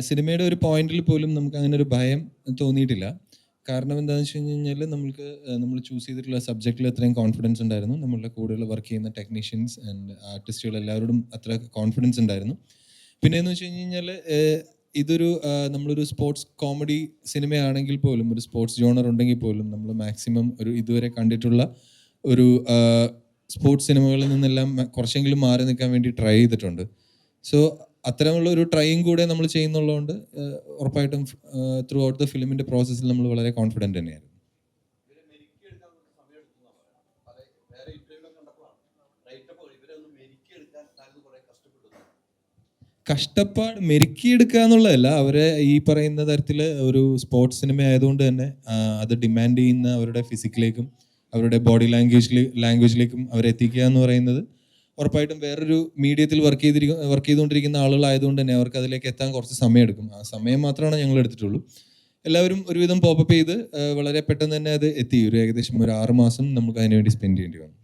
സിനിമയുടെ ഒരു പോയിന്റിൽ പോലും നമുക്ക് അങ്ങനെ ഒരു ഭയം തോന്നിയിട്ടില്ല. കാരണം എന്താണെന്ന് വെച്ച് കഴിഞ്ഞാൽ നമ്മൾ ചൂസ് ചെയ്തിട്ടുള്ള സബ്ജക്റ്റിൽ അത്രയും കോൺഫിഡൻസ് ഉണ്ടായിരുന്നു. നമ്മളുടെ കൂടെയുള്ള വർക്ക് ചെയ്യുന്ന ടെക്നീഷ്യൻസ് ആൻഡ് ആർട്ടിസ്റ്റുകൾ എല്ലാവരോടും അത്ര കോൺഫിഡൻസ് ഉണ്ടായിരുന്നു. പിന്നെ എന്ന് വെച്ച് കഴിഞ്ഞാൽ ഇതൊരു നമ്മളൊരു സ്പോർട്സ് കോമഡി സിനിമയാണെങ്കിൽ പോലും, ഒരു സ്പോർട്സ് ജോണർ ഉണ്ടെങ്കിൽ പോലും, നമ്മൾ മാക്സിമം ഒരു ഇതുവരെ കണ്ടിട്ടുള്ള ഒരു സ്പോർട്സ് സിനിമകളിൽ നിന്നെല്ലാം കുറച്ചെങ്കിലും മാറി നിൽക്കാൻ വേണ്ടി ട്രൈ ചെയ്തിട്ടുണ്ട്. സോ അത്തരമുള്ള ഒരു ട്രൈയും കൂടെ നമ്മൾ ചെയ്യുന്നുള്ളതുകൊണ്ട് ഉറപ്പായിട്ടും ത്രൂ ഔട്ട് ദ ഫിലിമിന്റെ പ്രോസസ്സിൽ നമ്മൾ വളരെ കോൺഫിഡൻറ്റ് തന്നെയായിരുന്നു. കഷ്ടപ്പാട് മെരുക്കിയെടുക്കുക എന്നുള്ളതല്ല, അവരെ ഈ പറയുന്ന തരത്തിൽ ഒരു സ്പോർട്സ് സിനിമ ആയതുകൊണ്ട് തന്നെ അത് ഡിമാൻഡ് ചെയ്യുന്ന അവരുടെ ഫിസിക്കിലേക്കും അവരുടെ ബോഡി ലാംഗ്വേജിലേക്കും അവരെത്തിക്കുക എന്ന് പറയുന്നത് ഉറപ്പായിട്ടും വേറൊരു മീഡിയത്തിൽ വർക്ക് ചെയ്തുകൊണ്ടിരിക്കുന്ന ആളുകളായതുകൊണ്ട് തന്നെ അവർക്ക് അതിലേക്ക് എത്താൻ കുറച്ച് സമയമെടുക്കും. ആ സമയം മാത്രമാണ് ഞങ്ങൾ എടുത്തിട്ടുള്ളൂ. എല്ലാവരും ഒരുവിധം പോപ്പപ്പ് ചെയ്ത് വളരെ പെട്ടെന്ന് തന്നെ അത് എത്തി. ഏകദേശം ഒരു 6 മാസം നമുക്ക് അതിനു വേണ്ടി സ്പെൻഡ് ചെയ്യേണ്ടി വന്നു.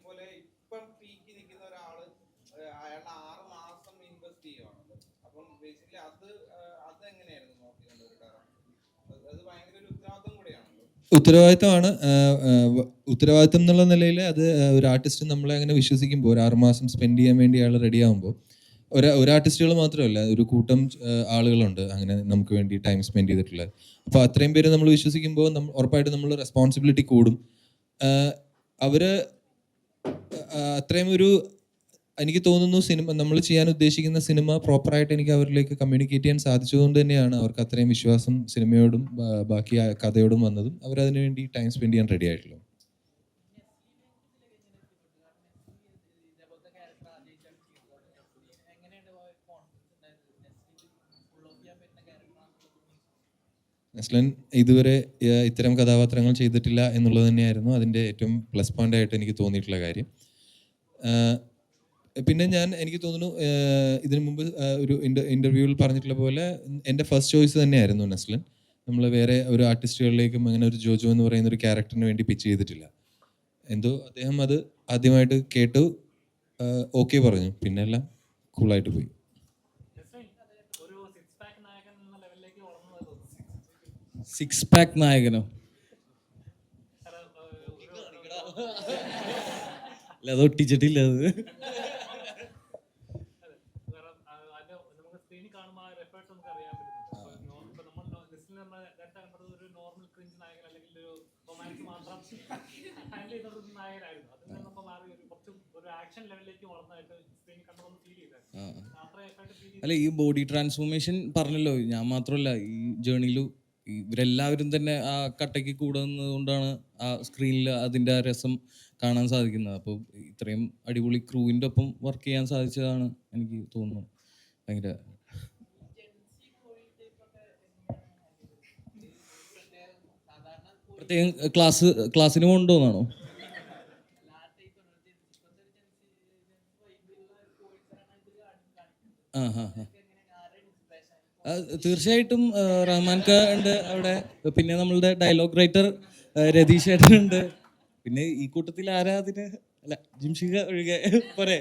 പോലെ ഇപ്പം പീക്ക് നിൽക്കുന്ന ഒരാള് അയാളുടെ 6 മാസം ഇൻവെസ്റ്റ് ചെയ്യുവാണ്. അപ്പം ബേസിക്കലി അത് എങ്ങനെയായിരുന്നു നോക്കിയത്? അത് ഭയങ്കര ഒരു ഉത്തരവാദിത്വം കൂടെയാണല്ലോ. ഉത്തരവാദിത്വം എന്നുള്ള നിലയിൽ അത് ഒരു ആർട്ടിസ്റ്റ് നമ്മളെ അങ്ങനെ വിശ്വസിക്കുമ്പോൾ, ഒരു 6 മാസം സ്പെൻഡ് ചെയ്യാൻ വേണ്ടി അയാൾ റെഡി ആകുമ്പോൾ, ഒരു ആർട്ടിസ്റ്റുകൾ മാത്രമല്ല, ഒരു കൂട്ടം ആളുകളുണ്ട് അങ്ങനെ നമുക്ക് വേണ്ടി ടൈം സ്പെൻഡ് ചെയ്തിട്ടുള്ളത്. അപ്പോൾ അത്രയും പേര് നമ്മൾ വിശ്വസിക്കുമ്പോൾ ഉറപ്പായിട്ടും നമ്മൾ റെസ്പോൺസിബിലിറ്റി കൂടും. അവര് അത്രയും ഒരു, എനിക്ക് തോന്നുന്നു സിനിമ നമ്മൾ ചെയ്യാൻ ഉദ്ദേശിക്കുന്ന സിനിമ പ്രോപ്പറായിട്ട് എനിക്ക് അവരിലേക്ക് കമ്മ്യൂണിക്കേറ്റ് ചെയ്യാൻ സാധിച്ചതുകൊണ്ട് തന്നെയാണ് അവർക്ക് അത്രയും വിശ്വാസം സിനിമയോടും ബാക്കി കഥയോടും വന്നതും അവരതിനു വേണ്ടി ടൈം സ്പെൻഡ് ചെയ്യാൻ റെഡി ആയിട്ടുള്ളൂ. നെസ്ലൻ ഇതുവരെ ഇത്തരം കഥാപാത്രങ്ങൾ ചെയ്തിട്ടില്ല എന്നുള്ളത് തന്നെയായിരുന്നു അതിൻ്റെ ഏറ്റവും പ്ലസ് പോയിന്റ് ആയിട്ട് എനിക്ക് തോന്നിയിട്ടുള്ള കാര്യം. പിന്നെ എനിക്ക് തോന്നുന്നു ഇതിനു മുമ്പ് ഒരു ഇൻ്റർവ്യൂവിൽ പറഞ്ഞിട്ടുള്ള പോലെ എൻ്റെ ഫസ്റ്റ് ചോയ്സ് തന്നെയായിരുന്നു നെസ്ലൻ. നമ്മൾ വേറെ ഒരു ആർട്ടിസ്റ്റുകളിലേക്കും അങ്ങനെ ഒരു ജോജോ എന്ന് പറയുന്ന ഒരു ക്യാരക്ടറിന് വേണ്ടി പിച്ച് ചെയ്തിട്ടില്ല. എന്തോ അദ്ദേഹം അത് ആദ്യമായിട്ട് കേട്ടു, ഓക്കെ പറഞ്ഞു, പിന്നെ എല്ലാം കൂളായിട്ട് പോയി. സിക്സ് പാക്ക് നായകനോ? അല്ല, അത് ഒട്ടിച്ചിട്ടില്ല. അത് അല്ല, ഈ ബോഡി ട്രാൻസ്ഫോർമേഷൻ പറഞ്ഞല്ലോ, ഞാൻ മാത്രമല്ല, ഈ ജേർണിയിൽ ഇവരെല്ലാവരും തന്നെ ആ കട്ടയ്ക്ക് കൂടുന്നത് കൊണ്ടാണ് ആ സ്ക്രീനിൽ അതിൻ്റെ ആ രസം കാണാൻ സാധിക്കുന്നത്. അപ്പോൾ ഇത്രയും അടിപൊളി ക്രൂവിൻ്റെ ഒപ്പം വർക്ക് ചെയ്യാൻ സാധിച്ചതാണ് എനിക്ക് തോന്നുന്നു ഭയങ്കര. പ്രത്യേകം ക്ലാസ്സിന് കൊണ്ടുപോകുന്നതാണോ? തീർച്ചയായിട്ടും റഹ്മാൻ ഖാ ഉണ്ട് അവിടെ, പിന്നെ നമ്മളുടെ ഡയലോഗ് റൈറ്റർ രതീഷ് ഏട്ടനുണ്ട്, പിന്നെ ഈ കൂട്ടത്തിൽ ആരാ അതിന്, അല്ല ജിംഷിക ഒഴികെ പോരെ.